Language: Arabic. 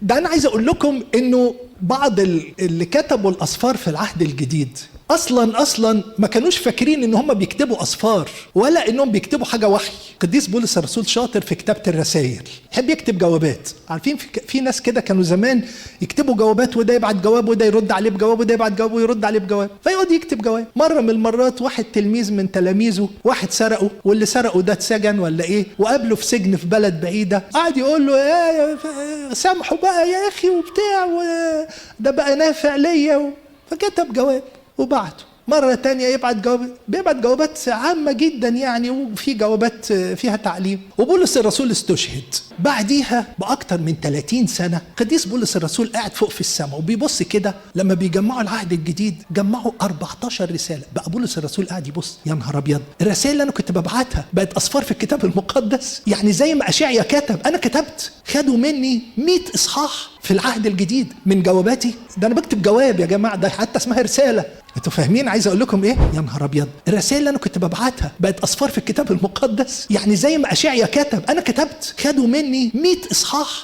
ده انا عايز اقول لكم انه بعض اللي كتبوا الاسفار في العهد الجديد اصلا ما كانوش فاكرين ان هم بيكتبوا اسفار ولا انهم بيكتبوا حاجه وحي. قديس بولس الرسول شاطر في كتابه الرسائل، يحب يكتب جوابات. عارفين في ناس كده كانوا زمان يكتبوا جوابات، وده يبعت جواب وده يرد عليه بجواب وده يبعت جواب ويرد عليه بجواب، فيقعد يكتب جواب. مره من المرات واحد تلميذ من تلاميذه واحد سرقه، واللي سرقه ده اتسجن ولا ايه، وقابله في سجن في بلد بعيده، قعد يقول له يا سامحوا بقى يا اخي وبتاع، ده بقى نافع ليا فكتب جواب وبعته. مرة تانية بيبعت جوابات عامة جدا يعني، وفي جوابات فيها تعليم. وبولس الرسول استشهد بعديها بأكتر من 30 سنة. قديس بولس الرسول قاعد فوق في السماء وبيبص كده، لما بيجمعوا العهد الجديد جمعوا 14 رسالة. بقى بولس الرسول قاعد يبص، يا نهار أبيض، الرسائل اللي أنا كنت ببعتها بقت أسفار في الكتاب المقدس. يعني زي ما أشعيا كتب أنا كتبت. خدوا مني 100 إصحاح في العهد الجديد من جواباتي. ده أنا بكتب جواب يا جماعة، ده حتى اسمها رسالة. انتوا فاهمين عايز اقول لكم ايه؟ يا نهار ابيض، الرسائل اللي انا كنت ببعتها بقت اسفار في الكتاب المقدس. يعني زي ما اشعيا كتب انا كتبت. خدوا مني 100 اصحاح